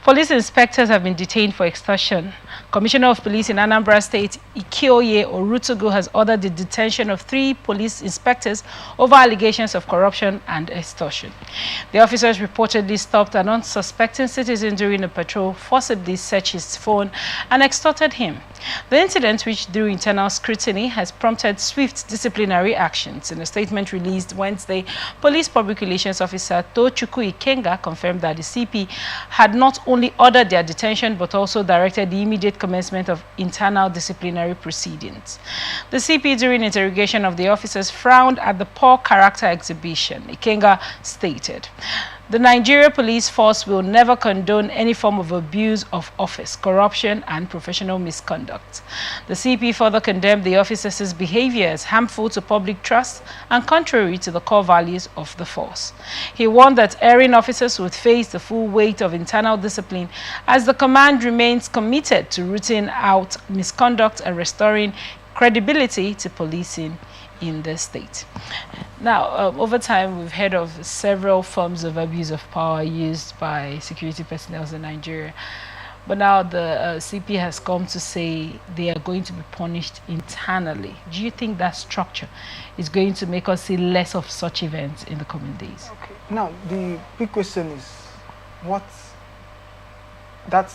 Police inspectors have been detained for extortion. Commissioner of Police in Anambra State, Ikioye Orutugu, has ordered the detention of 3 police inspectors over allegations of corruption and extortion. The officers reportedly stopped an unsuspecting citizen during a patrol, forcibly searched his phone and extorted him. The incident, which drew internal scrutiny, has prompted swift disciplinary actions. In a statement released Wednesday, Police Public Relations Officer Tochukwu Ikenga confirmed that the CP had not only ordered their detention but also directed the immediate commencement of internal disciplinary proceedings. The CP, during interrogation of the officers, frowned at the poor character exhibition. Ikenga stated, "The Nigeria police force will never condone any form of abuse of office, corruption, and professional misconduct." The CP further condemned the officers' behavior as harmful to public trust and contrary to the core values of the force. He warned that erring officers would face the full weight of internal discipline as the command remains committed to rooting out misconduct and restoring credibility to policing in the state. Now, over time, we've heard of several forms of abuse of power used by security personnel in Nigeria. But now the CP has come to say they are going to be punished internally. Do you think that structure is going to make us see less of such events in the coming days? Okay. Now, the big question is, what that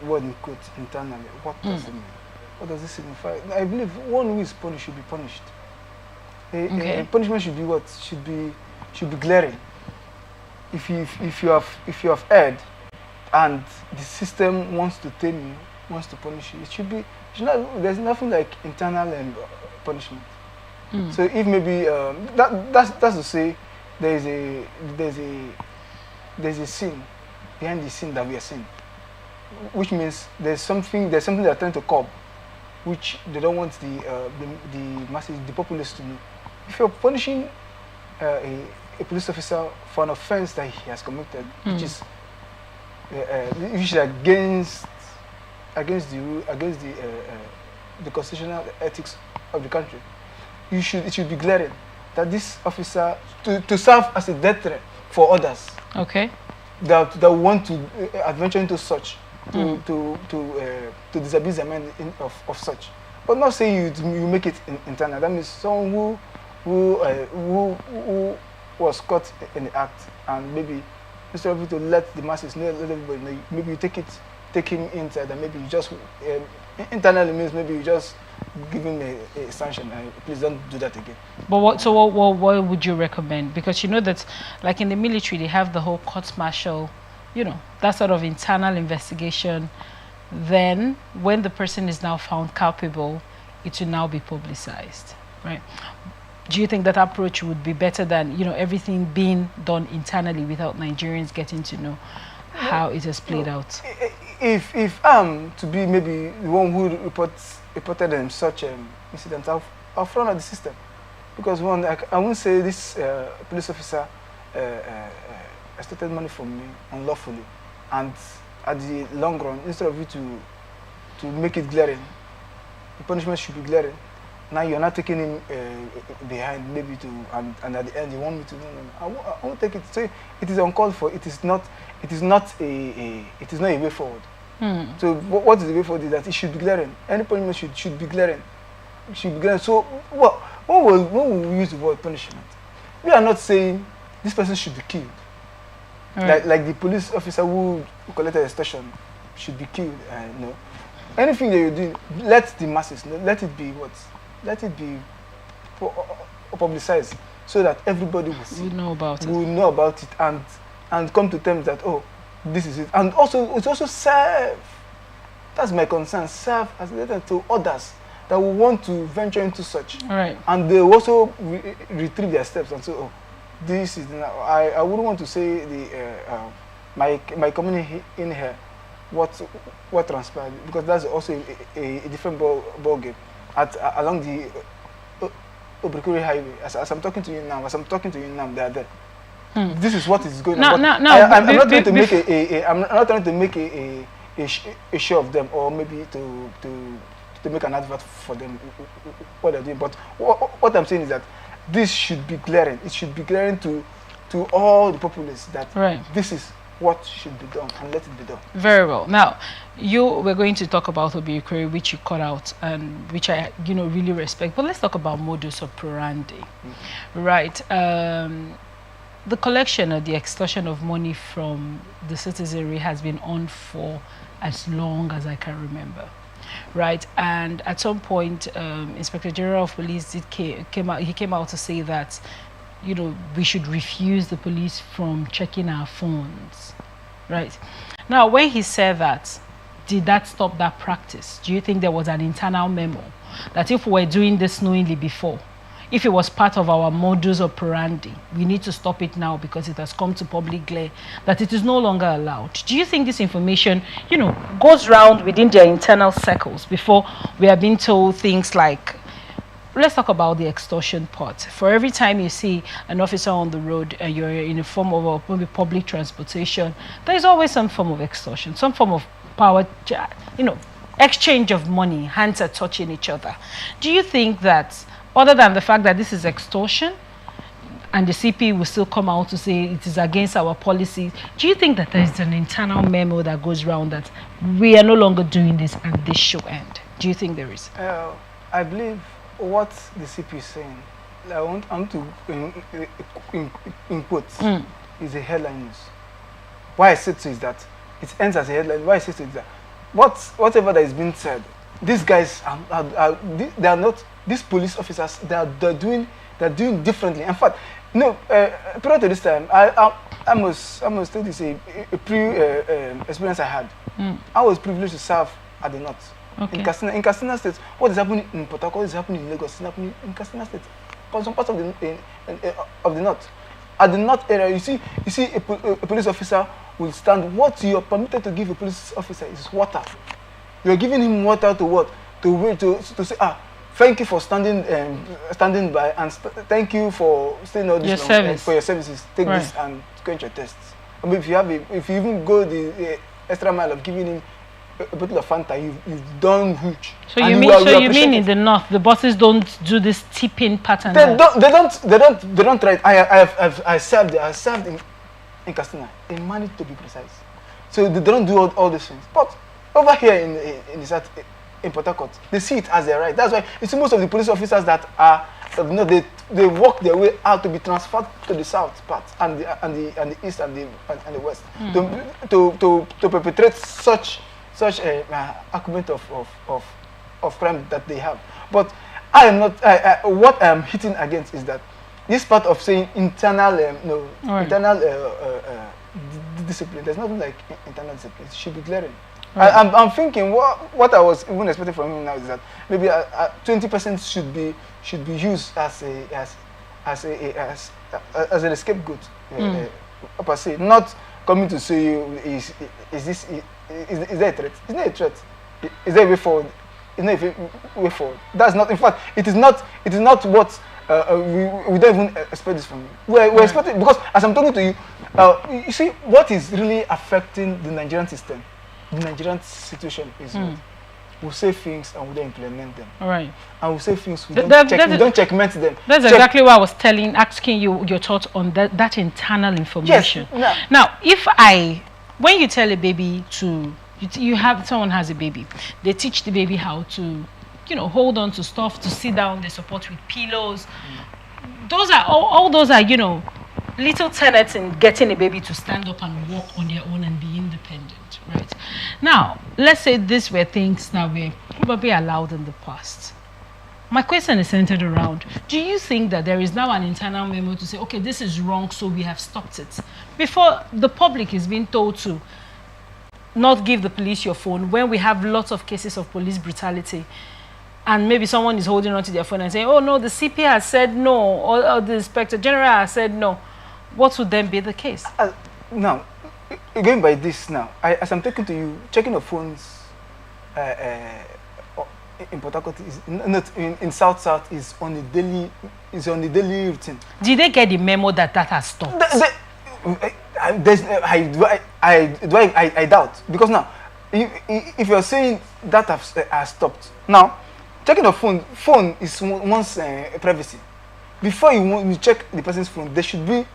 word you quote internally, what does it mean? What does it signify? I believe one who is punished should be punished. A punishment should be what? Should be glaring. If you have erred, and the system wants to tame you, wants to punish you, it should be. There's nothing like internal punishment. So if maybe that's to say there's a sin behind the sin that we are seeing, which means there's something they're trying to curb, which they don't want the masses, the populace to know. If you're punishing a police officer for an offense that he has committed, which is against the constitutional ethics of the country, it should be glaring that this officer to serve as a deterrent for others. Okay. That want to adventure into such. To disabuse the mind of such, but not saying you make it internal. That means someone who was caught in the act, and maybe instead of you to let the masses know, let everybody know, maybe you take him inside, and maybe you just internally means maybe you just give him a sanction. Please don't do that again. But what would you recommend? Because you know that, like in the military, they have the whole court-martial. You know, that sort of internal investigation. Then, when the person is now found culpable, it will now be publicized, right? Do you think that approach would be better than, everything being done internally without Nigerians getting to know how it has played out? If I'm to be maybe the one who reported such incidents, I'll frown at the system, because one, I won't say this police officer extorted money from me unlawfully, and at the long run, instead of you to make it glaring, the punishment should be glaring. Now you're not taking him behind, maybe and at the end you want me to no. I won't take it. So it is uncalled for. It is not a way forward. So what is the way forward is that it should be glaring. Any punishment should be glaring. It should be glaring. So when we use the word punishment, we are not saying this person should be killed. Right. Like the police officer who collected extortion should be killed. No, anything that you do, let the masses know. Let it be publicized, so that everybody will see. We know about it. Will know about it and come to terms that this is it. And also it also serve. That's my concern. Serve as a letter to others that will want to venture into such. Right. And they also retrieve their steps and say, this is I wouldn't want to say my community in here what transpired, because that's also a different ball game along the Obrikuri highway. As I'm talking to you now, they are there. This is what is going on. I'm not trying to make a show of them, or maybe to make an advert for them what they're doing. But what I'm saying is that this should be glaring. It should be glaring to all the populace that this is what should be done and let it be done. Very well. Now, you were going to talk about Obiekwe, which you cut out, and which I, really respect. But let's talk about modus operandi, right? The collection or the extortion of money from the citizenry has been on for as long as I can remember, right? And at some point, Inspector General of Police came out to say that, we should refuse the police from checking our phones, right? Now, when he said that, did that stop that practice? Do you think there was an internal memo that if we were doing this knowingly before, if it was part of our modus operandi, we need to stop it now because it has come to public glare that it is no longer allowed? Do you think this information, goes round within their internal circles before we are being told things like, let's talk about the extortion part. For every time you see an officer on the road and you're in a form of public transportation, there is always some form of extortion, some form of power, exchange of money, hands are touching each other. Do you think that, other than the fact that this is extortion, and the CP will still come out to say it is against our policies, do you think that there is an internal memo that goes around that we are no longer doing this and this should end? Do you think there is? I believe what the CP is saying, I want to in quotes, is a headline news. Why I said so is that it ends as a headline. Why I said so is that whatever that is being said, these guys they are not, these police officers, they're doing differently. In fact, prior to this time, I must tell this a experience I had. I was privileged to serve at the north. Okay. In Katsina State, what is happening in Port Harcourt is happening in Lagos, is happening in Katsina State, some parts of the north. At the north area, you see a police officer will stand. What you are permitted to give a police officer is water. You are giving him water to what? To say, thank you for standing by, and thank you for staying all this long, for your services. Take this and quench your tests. I mean, if you even go the extra mile of giving him a bottle of Fanta, you've done huge. So you mean in the north the bosses don't do this tipping pattern? They don't try it. I served in Katsina. They managed to be precise. So they don't do all these things. But over here in Port Harcourt, they see it as their right. That's why it's most of the police officers that are, they work their way out to be transferred to the south part and the east and the west to perpetrate such a accumulation of crime that they have. But I am not. What I am hitting against is that this part of saying internal discipline. There's nothing like internal discipline. It should be glaring. I'm thinking what I was even expecting from him now is that maybe 20% should be used as an scapegoat per se, not coming to say is there a threat? It's not a threat. Is there a way forward? It's not a way forward. That's not. In fact, it is not what we don't even expect this from you. We're expecting, because as I'm talking to you, you see what is really affecting the Nigerian system. The Nigerian situation is what we'll say things and we don't implement them. All right. And we'll say things we don't checkmate them. That's exactly what I was asking you your thoughts on that internal information. Yes. Now, when you tell a baby someone has a baby, they teach the baby how to, hold on to stuff, to sit down, they support with pillows. Those are all those are, little tenets in getting a baby to stand up and walk on their own and be independent, right? Now, let's say these were things that were probably allowed in the past. My question is centered around, do you think that there is now an internal memo to say, okay, this is wrong, so we have stopped it, before the public is being told to not give the police your phone, when we have lots of cases of police brutality, and maybe someone is holding onto their phone and saying, oh no, the CP has said no, or the Inspector General has said no? What would then be the case? Now, going by this now, as I'm talking to you, checking your phones in Port Harcourt is not in South is on the daily routine. Did they get the memo that has stopped? I doubt, because now if you're saying that has stopped, now checking your phone is one's privacy. Before you check the person's phone, there should be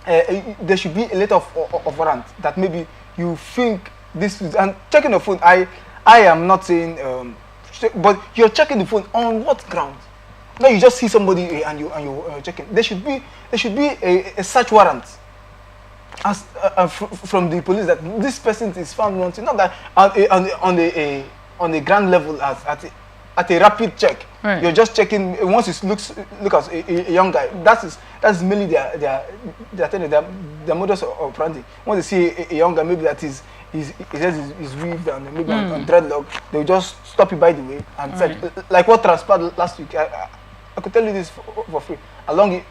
there should be a letter of warrant that maybe you think this is, and checking the phone. I am not saying, but you're checking the phone on what ground? No, you just see somebody and you checking. There should be a search warrant as from the police that this person is found wanting. Not that on a grand level at a rapid check. Right. You're just checking once it look as a young guy. That's mainly their modus operandi. Once they see a young guy, maybe that his head is weaved and maybe on dreadlock, they'll just stop you by the way and search. Like what transpired last week. I could tell you this for free. Along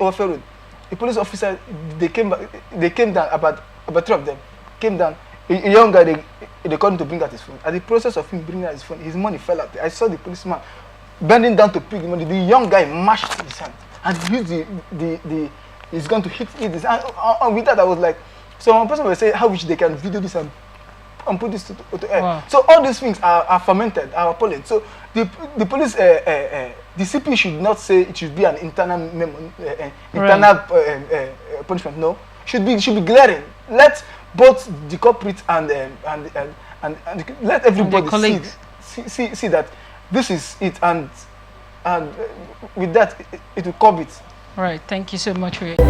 Ofe Road, a police officer, they came down, about three of them came down. A young guy, they called him to bring out his phone. At the process of him bringing out his phone, his money fell out. I saw the policeman bending down to pick the money. The young guy mashed his hand and used he's going to hit his hand. And with that, I was like, so one person will say, how wish they can video this and put this to air. Wow. So all these things are fermented, are appalling. So the police, the CP should not say it should be an internal punishment. No, should be glaring. Let both the culprit and let everybody see that this is it, and with that it will curb it. All right. Thank you so much for it.